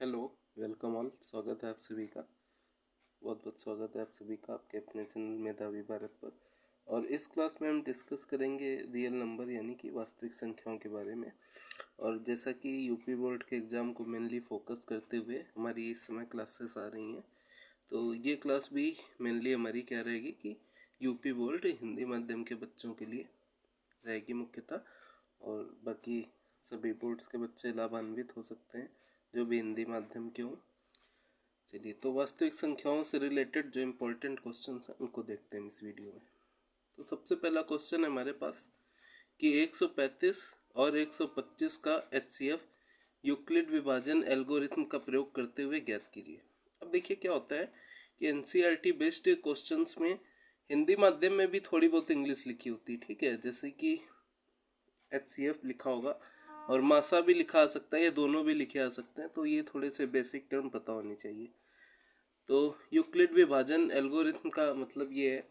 Hello, welcome all. स्वागत है आप सभी का। बहुत बहुत स्वागत है आप सभी का आपके अपने चैनल मेधावी भारत पर। और इस क्लास में हम डिस्कस करेंगे रियल नंबर यानी कि वास्तविक संख्याओं के बारे में। और जैसा कि यूपी बोर्ड के एग्ज़ाम को मेनली फोकस करते हुए हमारी इस समय क्लासेस आ रही हैं, तो ये क्लास भी मेनली हमारी क्या रहेगी कि यूपी बोर्ड हिंदी माध्यम के बच्चों के लिए रहेगी मुख्यतः। और बाकी सभी बोर्ड्स के बच्चे लाभान्वित हो सकते हैं जो भी हिंदी माध्यम के हों। चलिए, तो वास्तविक संख्याओं से रिलेटेड जो इम्पोर्टेंट क्वेश्चन हैं उनको देखते हैं इस वीडियो में। तो सबसे पहला क्वेश्चन है हमारे पास कि 135 और 125 का एचसीएफ यूक्लिड विभाजन एल्गोरिथम का प्रयोग करते हुए ज्ञात कीजिए। अब देखिए क्या होता है कि एनसीईआरटी बेस्ड क्वेश्चंस में हिंदी माध्यम में भी थोड़ी बहुत इंग्लिश लिखी होती है, ठीक है। जैसे कि एचसीएफ लिखा होगा और मासा भी लिखा आ सकता है, ये दोनों भी लिखे आ सकते हैं, तो ये थोड़े से बेसिक टर्म पता होनी चाहिए। तो यूक्लिड विभाजन एल्गोरिथम का मतलब ये है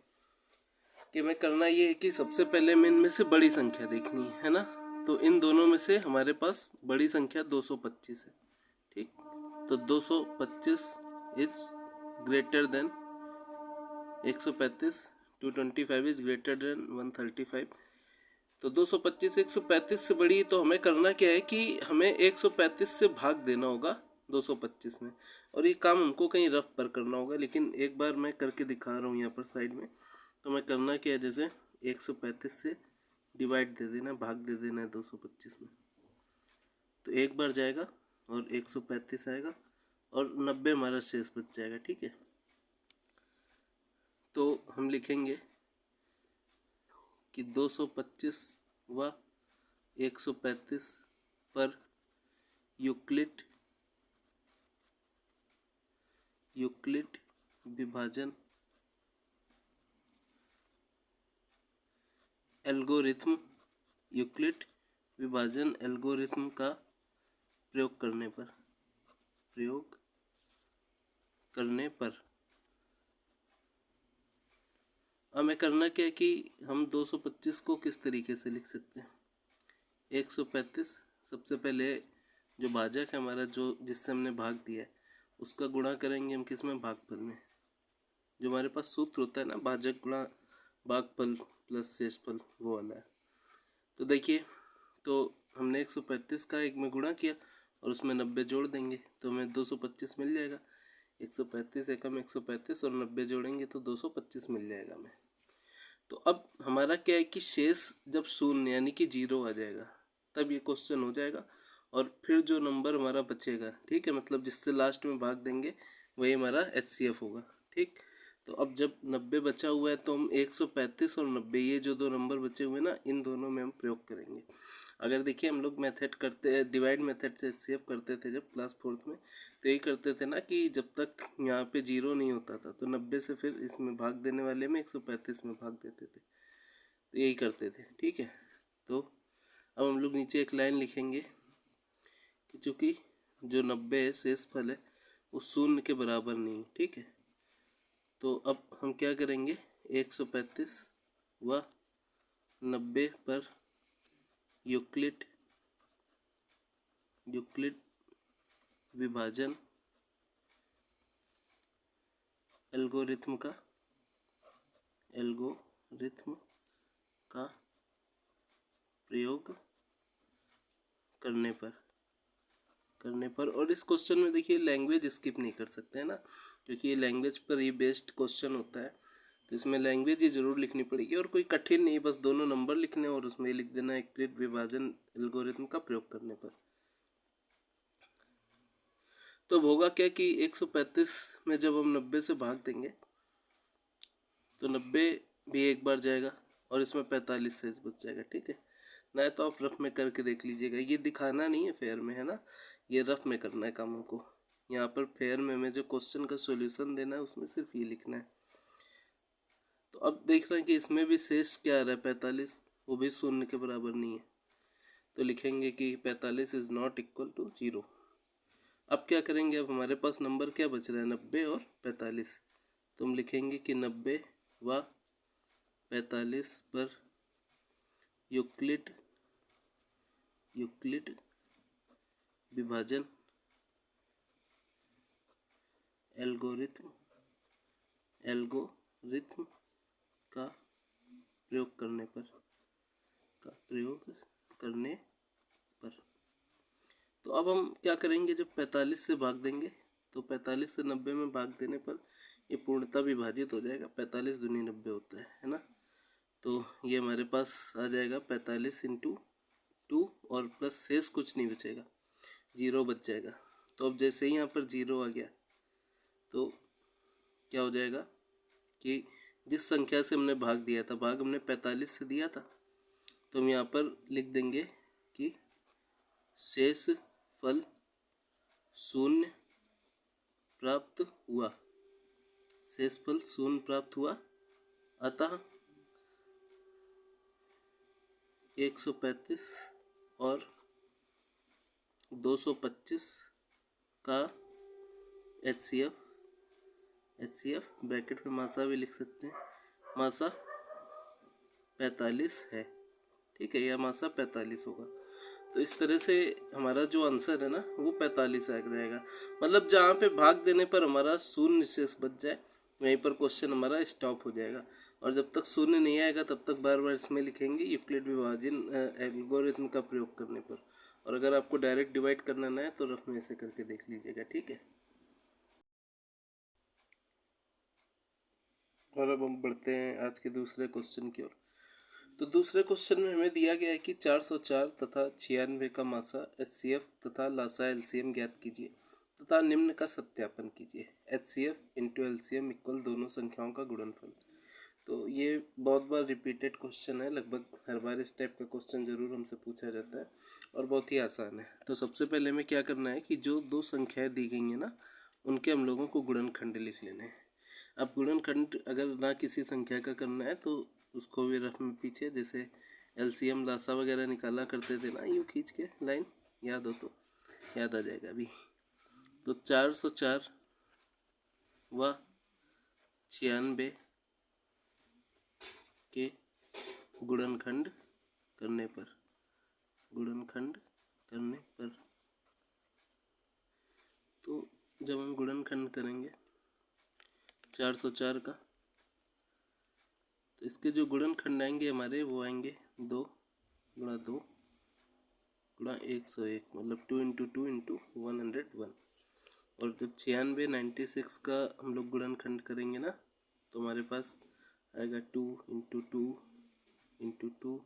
कि मैं करना ये है कि सबसे पहले मैं इनमें से बड़ी संख्या देखनी है ना। तो इन दोनों में से हमारे पास बड़ी संख्या 225 है, ठीक। तो 225 is greater than 135, 225 is greater than 135। तो 225 135 से बड़ी, तो हमें करना क्या है कि हमें 135 से भाग देना होगा 225 में। और ये काम हमको कहीं रफ पर करना होगा, लेकिन एक बार मैं करके दिखा रहा हूँ यहाँ पर साइड में। तो मैं करना क्या है, जैसे 135 से डिवाइड दे देना, भाग दे देना है 225 में। तो एक बार जाएगा और 135 आएगा और 90 हमारा शेष बच जाएगा, ठीक है। तो हम लिखेंगे कि 225 व 135 पर यूक्लिड विभाजन एल्गोरिथम का प्रयोग करने पर हमें करना क्या है कि हम 225 को किस तरीके से लिख सकते हैं। 135 सबसे पहले जो भाजक है हमारा, जो जिससे हमने भाग दिया है, उसका गुणा करेंगे हम किस में, भागफल में। जो हमारे पास सूत्र होता है ना, भाजक गुणा भागफल प्लस शेषफल, वो वाला है। तो देखिए, तो हमने 135 का एक में गुणा किया और उसमें 90 जोड़ देंगे तो हमें 225 मिल जाएगा। 135 एकम 135 और 90 जोड़ेंगे तो 225 मिल जाएगा हमें। तो अब हमारा क्या है कि शेष जब शून्य यानी कि 0 आ जाएगा तब ये क्वेश्चन हो जाएगा। और फिर जो नंबर हमारा बचेगा, ठीक है, मतलब जिससे लास्ट में भाग देंगे वही हमारा एचसीएफ होगा, ठीक। तो अब जब 90 बचा हुआ है तो हम 135 और 90, ये जो दो नंबर बचे हुए ना, इन दोनों में हम प्रयोग करेंगे। अगर देखिए हम लोग मेथड करते, डिवाइड मेथड से एचसीएफ करते थे जब क्लास 4th में, तो यही करते थे ना कि जब तक यहाँ पे 0 नहीं होता था तो 90 से फिर इसमें भाग देने वाले में 135 में भाग देते थे, तो यही करते थे, ठीक है। तो अब हम लोग नीचे एक लाइन लिखेंगे कि चूँकि जो 90 है शेषफल है वो शून्य के बराबर नहीं, ठीक है। तो अब हम क्या करेंगे, 135 व 90 पर यूक्लिड विभाजन एल्गोरिथम का प्रयोग करने पर और इस क्वेश्चन में देखिए लैंग्वेज स्किप नहीं कर सकते हैं ना, क्योंकि ये लैंग्वेज पर ही बेस्ड क्वेश्चन होता है। तो इसमें लैंग्वेज ही ज़रूर लिखनी पड़ेगी और कोई कठिन नहीं, बस दोनों नंबर लिखने और उसमें लिख देना यूक्लिड विभाजन एल्गोरिथम का प्रयोग करने पर। तो अब होगा क्या कि 135 में जब हम 90 से भाग देंगे तो 90 भी एक बार जाएगा और इसमें 45 शेष बच जाएगा, ठीक है ना। तो आप रफ में करके देख लीजिएगा, ये दिखाना नहीं है फेयर में, है ना, ये रफ में करना है काम हमको। यहाँ पर फेयर में हमें जो क्वेश्चन का सॉल्यूशन देना है उसमें सिर्फ ये लिखना है। तो अब देख रहे हैं कि इसमें भी शेष क्या आ रहा है, 45, वो भी शून्य के बराबर नहीं है। तो लिखेंगे कि 45 इज़ नॉट इक्वल टू 0। अब क्या करेंगे, अब हमारे पास नंबर क्या बच रहा है, 90 और 45। तो हम लिखेंगे कि 90 व 45 पर यूक्लिड विभाजन एल्गोरिथम का प्रयोग करने पर। तो अब हम क्या करेंगे, जब 45 से भाग देंगे तो 45 से 90 में भाग देने पर ये पूर्णतः विभाजित हो जाएगा। 45 दूनी 90 होता है ना। तो ये हमारे पास आ जाएगा 45 इंटू 2 और प्लस शेष कुछ नहीं बचेगा, 0 बच जाएगा। तो अब जैसे ही यहाँ पर 0 आ गया तो क्या हो जाएगा कि जिस संख्या से हमने भाग दिया था, भाग हमने 45 से दिया था, तो हम यहाँ पर लिख देंगे कि शेष फल शून्य प्राप्त हुआ, शेष फल शून्य प्राप्त हुआ। अतः 135 और 225 का HCF ब्रैकेट में मासा भी लिख सकते हैं, मासा 45 है। ठीक है, यह मासा 45 होगा। तो इस तरह से हमारा जो आंसर है ना वो 45 आ जाएगा। मतलब जहाँ पे भाग देने पर हमारा शून्य शेष बच जाए वहीं पर क्वेश्चन हमारा स्टॉप हो जाएगा। और जब तक शून्य नहीं आएगा तब तक बार बार इसमें लिखेंगे यूक्लिड विभाजन एल्गोरिथम का प्रयोग करने पर। और अगर आपको डायरेक्ट डिवाइड करना ना है तो रफ में ऐसे करके देख लीजिएगा। ठीक है, और अब हम बढ़ते हैं आज के दूसरे क्वेश्चन की ओर। तो दूसरे क्वेश्चन में हमें दिया गया है कि 404 तथा 96 का मासा HCF तथा लासा LCM ज्ञात कीजिए तथा निम्न का सत्यापन कीजिए। HCF इंटू LCM इक्वल दोनों संख्याओं का गुणनफल। तो ये बहुत बार रिपीटेड क्वेश्चन है, लगभग हर बार इस टाइप का क्वेश्चन जरूर हमसे पूछा जाता है और बहुत ही आसान है। तो सबसे पहले हमें क्या करना है कि जो दो संख्याएं दी गई हैं ना उनके हम लोगों को गुणनखंड लिख लेने हैं। अब गुणनखंड अगर ना किसी संख्या का करना है तो उसको भी रफ में पीछे जैसे LCM लासा वगैरह निकाला करते थे ना, यूँ खींच के लाइन, याद हो तो याद आ जाएगा अभी। तो 404 व 96 के गुणनखंड करने पर तो जब हम गुणनखंड करेंगे 404 का तो इसके जो गुणनखंड आएंगे हमारे वो आएंगे 2 गुणा 2 गुणा 101, मतलब 2 इंटू 2 इंटू 101। और जब 96 का हम लोग गुणनखंड करेंगे ना तो हमारे पास आएगा 2 into 2 into 2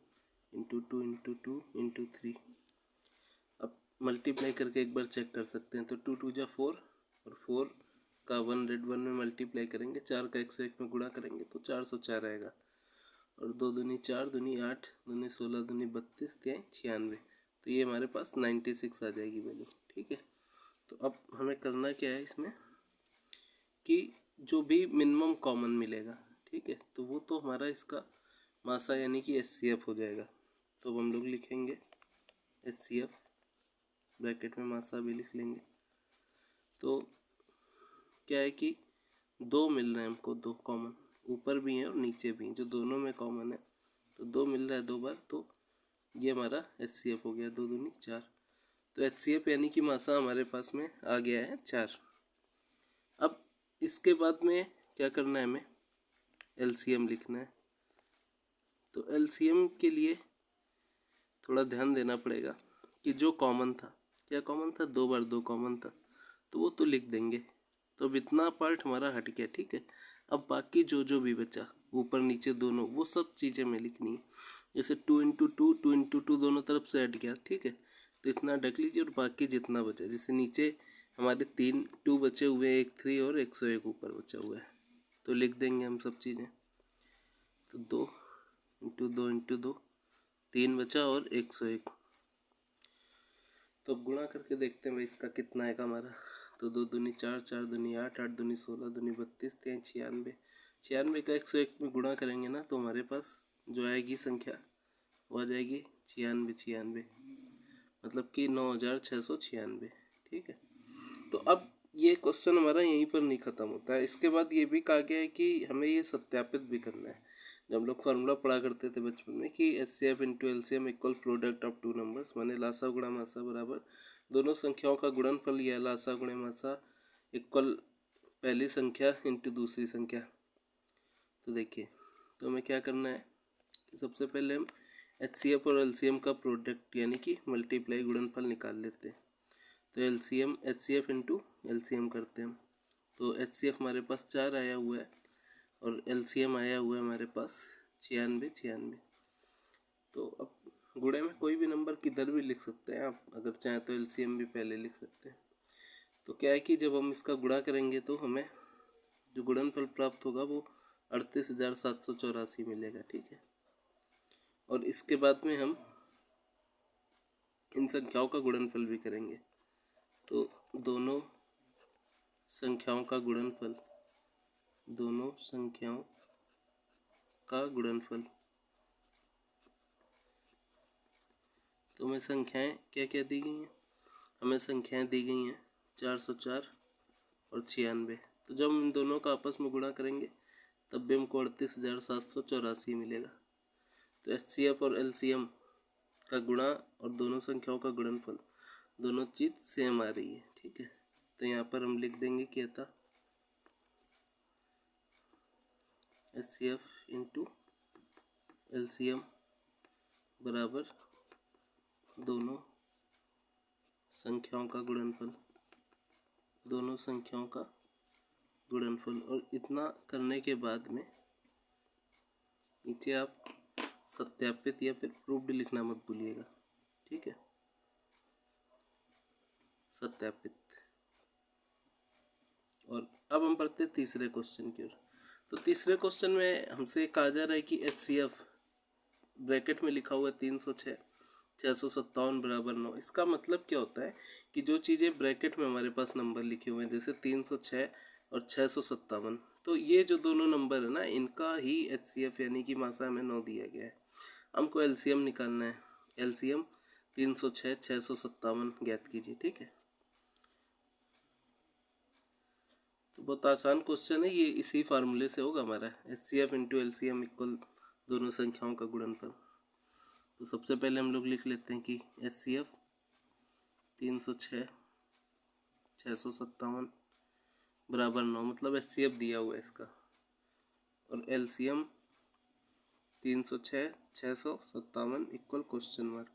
into 2 into 2 into 3। अब मल्टीप्लाई करके एक बार चेक कर सकते हैं। तो 2 2 जा 4 और 4 का 101 में मल्टीप्लाई करेंगे, 4 का 101 में गुणा करेंगे तो 404 आएगा। और 2 दूनी 4 दूनी 8 दूनी 16 दूनी 32 त्याई 96। तो ये हमारे पास 96 आ जाएगी वैल्यू। ठीक है, तो अब हमें करना क्या है इसमें कि जो भी मिनिमम कॉमन मिलेगा, ठीक है, तो वो तो हमारा इसका मासा यानी कि HCF हो जाएगा। तो अब हम लोग लिखेंगे HCF, ब्रैकेट में मासा भी लिख लेंगे। तो क्या है कि 2 मिल रहे हैं हमको, 2 कॉमन ऊपर भी हैं और नीचे भी, जो दोनों में कॉमन है। तो 2 मिल रहा है 2 बार, तो ये हमारा HCF हो गया, 2 दूनी 4। तो HCF यानी कि मासा हमारे पास में आ गया है 4। अब इसके बाद में क्या करना है, हमें LCM लिखना है। तो LCM के लिए थोड़ा ध्यान देना पड़ेगा कि जो कॉमन था, क्या कॉमन था, 2 बार 2 कॉमन था, तो वो तो लिख देंगे। तो अब इतना पार्ट हमारा हट गया। ठीक है, अब बाकी जो भी बचा ऊपर नीचे दोनों, वो सब चीज़ें हमें लिखनी है। जैसे 2 इंटू 2 2 इंटू 2 दोनों तरफ से हट गया। ठीक है, तो इतना ढक लीजिए और बाकी जितना बचा, जैसे नीचे हमारे 3 2 बचे हुए हैं, 1 3 और 101 ऊपर बचा हुआ है, तो लिख देंगे हम सब चीज़ें। तो 2 इंटू 2 इंटू 2 3 बचा और 101। तो अब गुणा करके देखते हैं भाई इसका कितना आएगा हमारा। तो 2 दूनी 4 4 दूनी 8 8 दूनी 16 दूनी 32 3 96। 96 का 101 में गुणा करेंगे ना तो हमारे पास जो आएगी संख्या वो आ जाएगी 96, मतलब कि 9696। ठीक है, तो अब ये क्वेश्चन हमारा यहीं पर नहीं ख़त्म होता है। इसके बाद ये भी कहा गया है कि हमें ये सत्यापित भी करना है। जब हम लोग फार्मूला पढ़ा करते थे बचपन में कि HCF into LCM equal product of 2 numbers, माने लासा गुणा मासा बराबर दोनों संख्याओं का गुणनफल, या लासा गुणे मासा इक्वल पहली संख्या इंटू दूसरी संख्या। तो देखिए, तो हमें क्या करना है कि सबसे पहले हम HCF और LCM का प्रोडक्ट यानी कि मल्टीप्लाई गुणनफल निकाल लेते हैं। तो LCM HCF इंटू LCM करते हैं हम। तो HCF हमारे पास 4 आया हुआ है और LCM आया हुआ है हमारे पास 96। तो अब गुणे में कोई भी नंबर किधर भी लिख सकते हैं आप, अगर चाहें तो LCM भी पहले लिख सकते हैं। तो क्या है कि जब हम इसका गुणा करेंगे तो हमें जो गुणनफल प्राप्त होगा वो 38,784 मिलेगा, ठीक है। और इसके बाद में हम इन संख्याओं का गुणनफल भी करेंगे। तो दोनों संख्याओं का गुणनफल, दोनों संख्याओं का गुणनफल। तो हमें संख्याएं क्या क्या दी गई हैं? हमें संख्याएं दी गई हैं 404 और 96। तो जब हम इन दोनों का आपस में गुणा करेंगे तब भी हमको 38,784 मिलेगा। तो HCF और LCM का गुणा और दोनों संख्याओं का गुणनफल, दोनों चीज़ सेम आ रही है, ठीक है। तो यहाँ पर हम लिख देंगे कि अतः HCF इंटू LCM बराबर दोनों संख्याओं का गुणनफल, दोनों संख्याओं का गुणनफल। और इतना करने के बाद में नीचे आप सत्यापित या फिर प्रूव्ड लिखना मत भूलिएगा, ठीक है, सत्यापित। और अब हम पढ़ते हैं तीसरे क्वेश्चन की ओर। तो तीसरे क्वेश्चन में हमसे कहा जा रहा है कि HCF ब्रैकेट में लिखा हुआ है 306 657 बराबर 9। इसका मतलब क्या होता है कि जो चीज़ें ब्रैकेट में हमारे पास नंबर लिखे हुए हैं जैसे 306 और 657, तो ये जो दोनों नंबर है ना, इनका ही HCF यानी कि मासा में 9 दिया गया है। हमको LCM निकालना है। LCM 306 657 ज्ञात कीजिए, ठीक है। तो बहुत आसान क्वेश्चन है ये, इसी फार्मूले से होगा हमारा HCF इंटू LCM इक्वल दोनों संख्याओं का गुणनफल। तो सबसे पहले हम लोग लिख लेते हैं कि HCF 306 657 बराबर 9, मतलब HCF दिया हुआ है इसका, और LCM 306 657 इक्वल क्वेश्चन मार्क।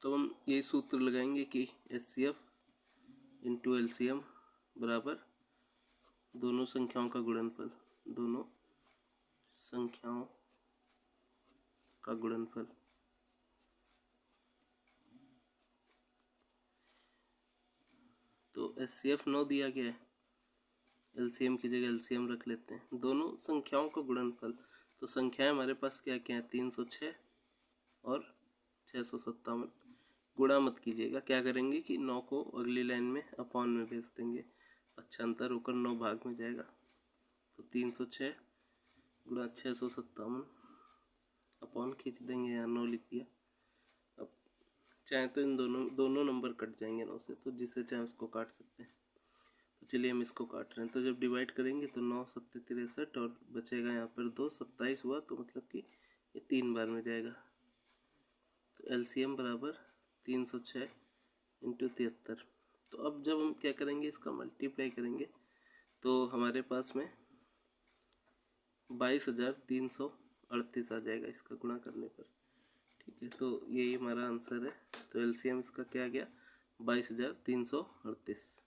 तो हम यही सूत्र लगाएंगे कि HCF इंटू LCM बराबर दोनों संख्याओं का गुणनफल, दोनों संख्याओं का गुणनफल। तो HCF 9 दिया गया है, LCM की जगह LCM रख लेते हैं, दोनों संख्याओं का गुणनफल। तो संख्याएं हमारे पास क्या क्या है, 306 और 657। गुणा मत कीजिएगा, क्या करेंगे कि 9 को अगली लाइन में अपॉन में भेज देंगे, पक्षांतर होकर 9 भाग में जाएगा। तो 306 गुणा 657 अपॉन खींच देंगे, यहाँ 9 लिख दिया। अब चाहे तो इन दोनों नंबर कट जाएंगे 9 से, तो जिससे चाहे उसको काट सकते हैं। तो चलिए हम इसको काट रहे हैं। तो जब डिवाइड करेंगे तो 9 7 63 और बचेगा यहाँ पर 2, 27 हुआ, तो मतलब कि ये 3 बार में जाएगा। तो LCM बराबर 306 इंटू 73। तो अब जब हम क्या करेंगे, इसका मल्टीप्लाई करेंगे तो हमारे पास में 22,338 आ जाएगा इसका गुणा करने पर, ठीक है। तो यही हमारा आंसर है। तो LCM इसका क्या आ गया, 22,338,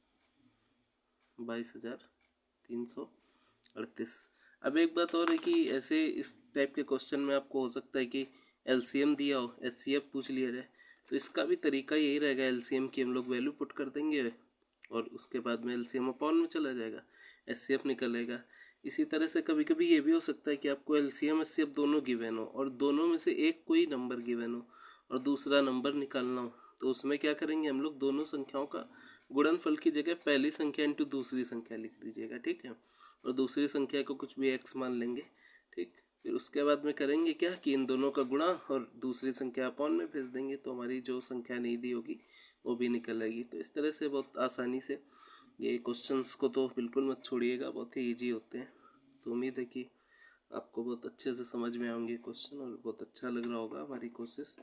22,338। अब एक बात और है कि ऐसे इस टाइप के क्वेश्चन में आपको हो सकता है कि LCM दिया हो, HCF पूछ लिया जाए, तो इसका भी तरीका यही रहेगा, LCM की हम लोग वैल्यू पुट कर देंगे और उसके बाद में LCM अपॉन में चला जाएगा, HCF निकलेगा। इसी तरह से कभी कभी ये भी हो सकता है कि आपको LCM HCF दोनों गिवन हो और दोनों में से एक कोई नंबर गिवन हो और दूसरा नंबर निकालना हो, तो उसमें क्या करेंगे हम लोग, दोनों संख्याओं का गुणनफल की जगह पहली संख्या इंटू दूसरी संख्या लिख दीजिएगा, ठीक है। और दूसरी संख्या को कुछ भी x मान लेंगे, ठीक। फिर उसके बाद में करेंगे क्या कि इन दोनों का गुणा और दूसरी संख्या अपॉन में भेज देंगे, तो हमारी जो संख्या नहीं दी होगी वो भी निकल आएगी। तो इस तरह से बहुत आसानी से ये क्वेश्चंस को तो बिल्कुल मत छोड़िएगा, बहुत ही ईजी होते हैं। तो उम्मीद है कि आपको बहुत अच्छे से समझ में आएंगे क्वेश्चन और बहुत अच्छा लग रहा होगा हमारी कोशिश,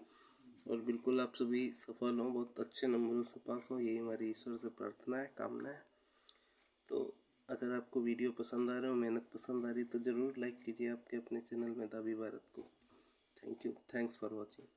और बिल्कुल आप सभी सफल हों, बहुत अच्छे नंबरों से पास हों, यही हमारी ईश्वर से प्रार्थना है, कामना है। तो अगर आपको वीडियो पसंद आ रहा हो, मेहनत पसंद आ रही तो ज़रूर लाइक कीजिए आपके अपने चैनल में दावी भारत को। Thank you, thanks for watching.